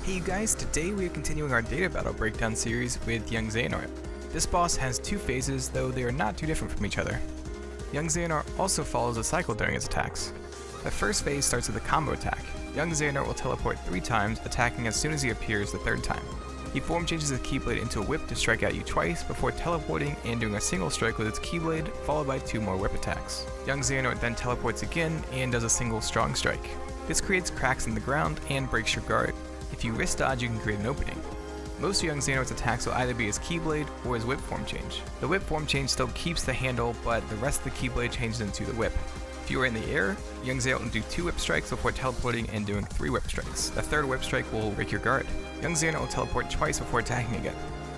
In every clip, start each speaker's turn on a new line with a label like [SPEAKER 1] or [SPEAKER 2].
[SPEAKER 1] Hey you guys, today we are continuing our data battle breakdown series with young Xehanort. This boss has two phases, though they are not too different from each other. Young Xehanort also follows a cycle during his attacks. The first phase starts with a combo attack. Young Xehanort will teleport 3 times, attacking as soon as he appears the third time. He form changes his Keyblade into a whip to strike at you twice before teleporting and doing a single strike with its Keyblade, followed by 2 more whip attacks. Young Xehanort then teleports again and does a single strong strike. This creates cracks in the ground and breaks your guard. If you wrist dodge, you can create an opening. Most of young Xehanort's attacks will either be his Keyblade or his whip form change. The whip form change still keeps the handle, but the rest of the Keyblade changes into the whip. If you are in the air, young Xehanort will do 2 whip strikes before teleporting and doing 3 whip strikes. The third whip strike will break your guard. Young Xehanort will teleport twice before attacking again.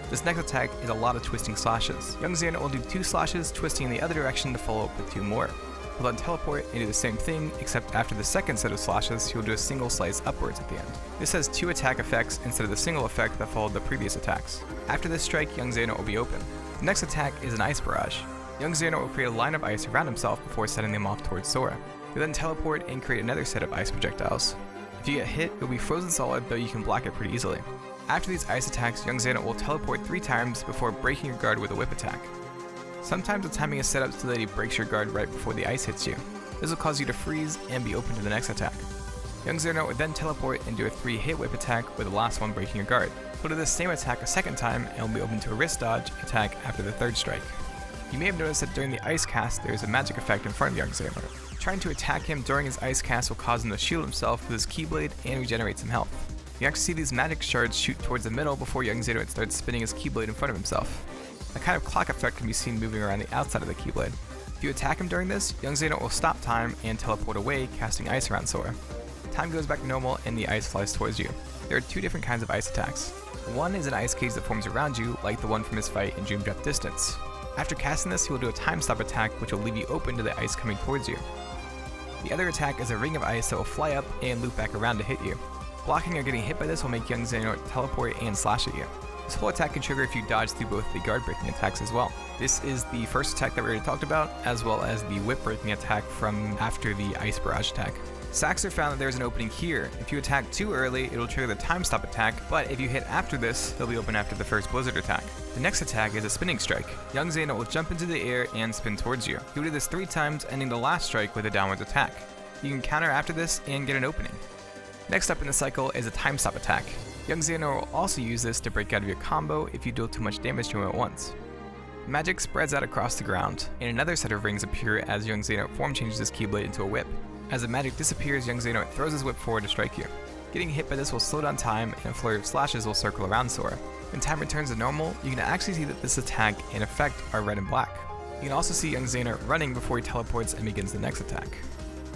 [SPEAKER 1] This next attack is a lot of twisting slashes. Young Xehanort will do 2 slashes, twisting in the other direction to follow up with 2 more. He'll then teleport and do the same thing, except after the second set of slashes, he'll do a single slice upwards at the end. This has 2 attack effects instead of the single effect that followed the previous attacks. After this strike, young Xehanort will be open. The next attack is an Ice Barrage. Young Xehanort will create a line of ice around himself before setting them off towards Sora. He'll then teleport and create another set of ice projectiles. If you get hit, it will be frozen solid, though you can block it pretty easily. After these ice attacks, young Xehanort will teleport 3 times before breaking your guard with a whip attack. Sometimes the timing is set up so that he breaks your guard right before the ice hits you. This will cause you to freeze and be open to the next attack. Young Xehanort would then teleport and do a 3-hit whip attack with the last one breaking your guard. He'll do this same attack a second time and will be open to a wrist dodge attack after the third strike. You may have noticed that during the ice cast there is a magic effect in front of young Xehanort. Trying to attack him during his ice cast will cause him to shield himself with his Keyblade and regenerate some health. You can actually see these magic shards shoot towards the middle before young Xehanort starts spinning his Keyblade in front of himself. A kind of clock effect can be seen moving around the outside of the Keyblade. If you attack him during this, young Xehanort will stop time and teleport away, casting ice around Sora. Time goes back to normal and the ice flies towards you. There are 2 different kinds of ice attacks. One is an ice cage that forms around you, like the one from his fight in Dream Drop Distance. After casting this, he will do a time stop attack which will leave you open to the ice coming towards you. The other attack is a ring of ice that will fly up and loop back around to hit you. Blocking or getting hit by this will make young Xehanort teleport and slash at you. This whole attack can trigger if you dodge through both the guard breaking attacks as well. This is the first attack that we already talked about, as well as the whip breaking attack from after the Ice Barrage attack. Saxer found that there's an opening here. If you attack too early, it'll trigger the time stop attack, but if you hit after this, they'll be open after the first blizzard attack. The next attack is a spinning strike. Young Xehanort will jump into the air and spin towards you. He'll do this 3 times, ending the last strike with a downwards attack. You can counter after this and get an opening. Next up in the cycle is a time stop attack. Young Xehanort will also use this to break out of your combo if you deal too much damage to him at once. Magic spreads out across the ground, and another set of rings appear as young Xehanort form changes his Keyblade into a whip. As the magic disappears, young Xehanort throws his whip forward to strike you. Getting hit by this will slow down time, and a flurry of slashes will circle around Sora. When time returns to normal, you can actually see that this attack and effect are red and black. You can also see young Xehanort running before he teleports and begins the next attack.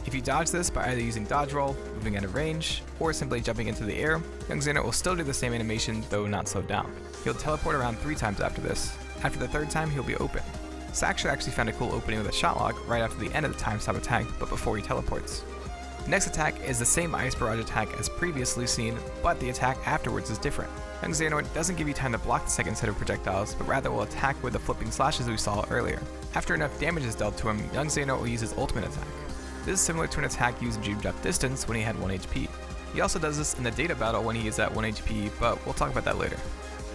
[SPEAKER 1] If you dodge this by either using dodge roll, moving out of range, or simply jumping into the air, young Xehanort will still do the same animation, though not slowed down. He'll teleport around 3 times after this. After the 3rd time, he'll be open. Saxer actually found a cool opening with a shot lock right after the end of the time stop attack, but before he teleports. The next attack is the same Ice Barrage attack as previously seen, but the attack afterwards is different. Young Xehanort doesn't give you time to block the second set of projectiles, but rather will attack with the flipping slashes we saw earlier. After enough damage is dealt to him, young Xehanort will use his ultimate attack. This is similar to an attack used in Dream Drop Distance when he had 1 HP. He also does this in the data battle when he is at 1 HP, but we'll talk about that later.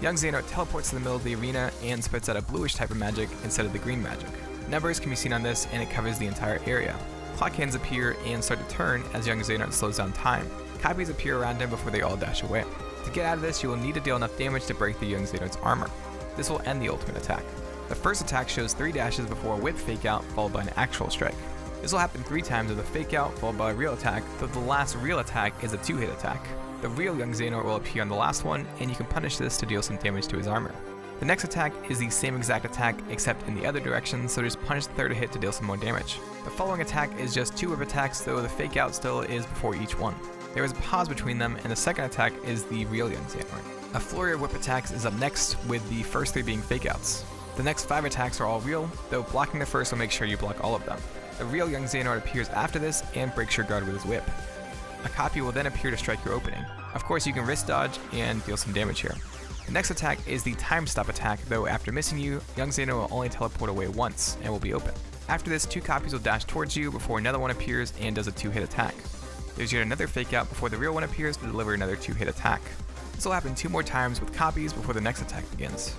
[SPEAKER 1] Young Xehanort teleports to the middle of the arena and spits out a bluish type of magic instead of the green magic. Numbers can be seen on this and it covers the entire area. Clock hands appear and start to turn as young Xehanort slows down time. Copies appear around him before they all dash away. To get out of this, you will need to deal enough damage to break the young Xehanort's armor. This will end the ultimate attack. The first attack shows 3 dashes before a whip fake out followed by an actual strike. This will happen 3 times with a fake out followed by a real attack, though the last real attack is a 2-hit attack. The real young Xehanort will appear on the last one, and you can punish this to deal some damage to his armor. The next attack is the same exact attack except in the other direction, so just punish the 3rd hit to deal some more damage. The following attack is just 2 whip attacks, though the fake out still is before each one. There is a pause between them, and the second attack is the real young Xehanort. A flurry of whip attacks is up next, with the first 3 being fake outs. The next 5 attacks are all real, though blocking the first will make sure you block all of them. The real young Xehanort appears after this and breaks your guard with his whip. A copy will then appear to strike your opening. Of course, you can wrist dodge and deal some damage here. The next attack is the time stop attack, though after missing you, young Xehanort will only teleport away once and will be open. After this, 2 copies will dash towards you before another one appears and does a 2-hit attack. there's yet another fake out before the real one appears to deliver another 2-hit attack. This will happen 2 more times with copies before the next attack begins.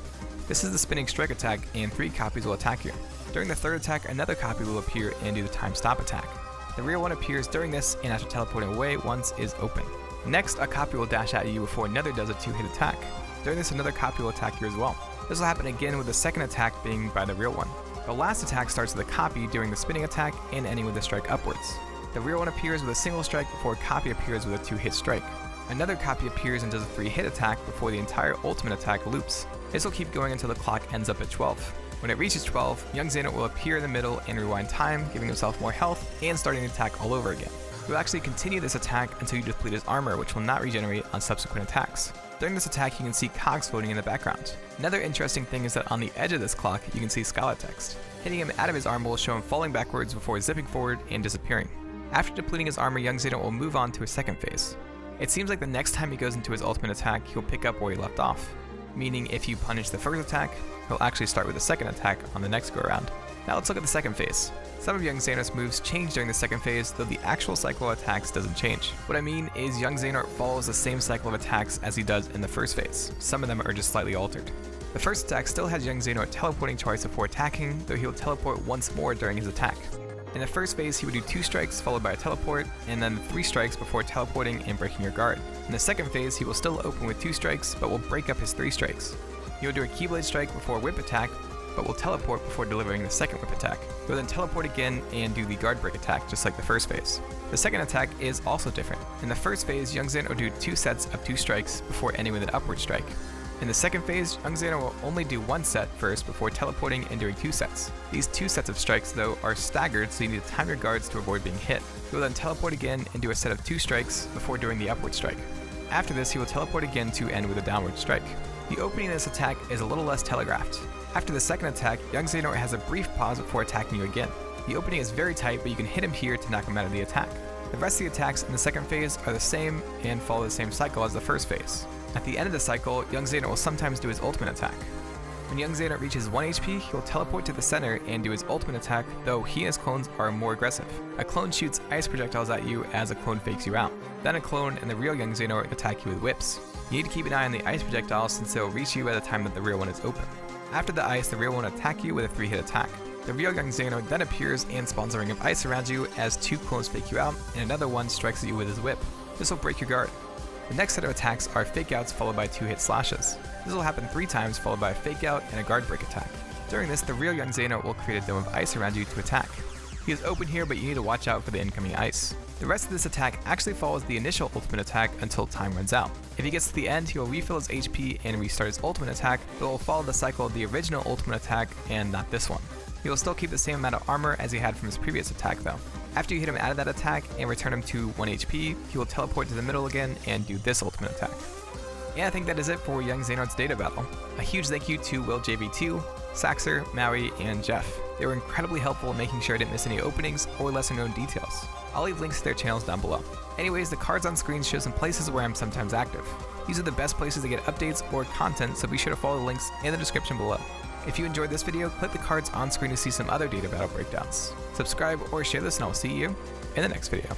[SPEAKER 1] This is the spinning strike attack, and 3 copies will attack you. During the third attack, another copy will appear and do the time stop attack. The real one appears during this, and after teleporting away once is open. Next, a copy will dash at you before another does a 2-hit attack. During this, another copy will attack you as well. This will happen again with the second attack being by the real one. The last attack starts with a copy during the spinning attack and ending with a strike upwards. The real one appears with a single strike before a copy appears with a 2-hit strike. Another copy appears and does a 3-hit attack before the entire ultimate attack loops. This will keep going until the clock ends up at 12. When it reaches 12, young Xehanort will appear in the middle and rewind time, giving himself more health and starting the attack all over again. He will actually continue this attack until you deplete his armor, which will not regenerate on subsequent attacks. During this attack, you can see cogs floating in the background. Another interesting thing is that on the edge of this clock, you can see Scala text. Hitting him out of his armor will show him falling backwards before zipping forward and disappearing. After depleting his armor, young Xehanort will move on to a second phase. It seems like the next time he goes into his ultimate attack, he'll pick up where he left off. Meaning if you punish the first attack, he'll actually start with the second attack on the next go around. Now let's look at the second phase. Some of young Xehanort's moves change during the second phase, though the actual cycle of attacks doesn't change. What I mean is young Xehanort follows the same cycle of attacks as he does in the first phase. Some of them are just slightly altered. The first attack still has young Xehanort teleporting twice before attacking, though he'll teleport once more during his attack. In the first phase, he would do 2 strikes followed by a teleport, and then 3 strikes before teleporting and breaking your guard. In the second phase, he will still open with 2 strikes, but will break up his 3 strikes. He will do a Keyblade strike before a whip attack, but will teleport before delivering the second whip attack. He will then teleport again and do the guard break attack, just like the first phase. The second attack is also different. In the first phase, young Xehanort will do 2 sets of 2 strikes before ending with an upward strike. In the second phase, young Xehanort will only do 1 set first before teleporting and doing 2 sets. These 2 sets of strikes, though, are staggered, so you need to time your guards to avoid being hit. He will then teleport again and do a set of 2 strikes before doing the upward strike. After this, he will teleport again to end with a downward strike. The opening of this attack is a little less telegraphed. After the second attack, young Xehanort has a brief pause before attacking you again. The opening is very tight, but you can hit him here to knock him out of the attack. The rest of the attacks in the second phase are the same and follow the same cycle as the first phase. At the end of the cycle, young Xehanort will sometimes do his ultimate attack. When young Xehanort reaches 1 HP, he will teleport to the center and do his ultimate attack, though he and his clones are more aggressive. A clone shoots ice projectiles at you as a clone fakes you out. Then a clone and the real young Xehanort attack you with whips. You need to keep an eye on the ice projectiles since they will reach you at the time that the real one is open. After the ice, the real one will attack you with a 3-hit attack. The real young Xehanort then appears and spawns a ring of ice around you as 2 clones fake you out, and another one strikes at you with his whip. This will break your guard. The next set of attacks are fake outs followed by 2-hit slashes. This will happen 3 times followed by a fake out and a guard break attack. During this, the real young Xehanort will create a dome of ice around you to attack. He is open here, but you need to watch out for the incoming ice. The rest of this attack actually follows the initial ultimate attack until time runs out. If he gets to the end, he will refill his HP and restart his ultimate attack, but will follow the cycle of the original ultimate attack and not this one. He will still keep the same amount of armor as he had from his previous attack though. After you hit him out of that attack and return him to 1 HP, he will teleport to the middle again and do this ultimate attack. And I think that is it for young Xehanort's data battle. A huge thank you to Will JV2, Saxer, Maui, and Jeff. They were incredibly helpful in making sure I didn't miss any openings or lesser known details. I'll leave links to their channels down below. Anyways, the cards on screen show some places where I'm sometimes active. These are the best places to get updates or content, so be sure to follow the links in the description below. If you enjoyed this video, click the cards on screen to see some other data battle breakdowns. Subscribe or share this and I'll see you in the next video.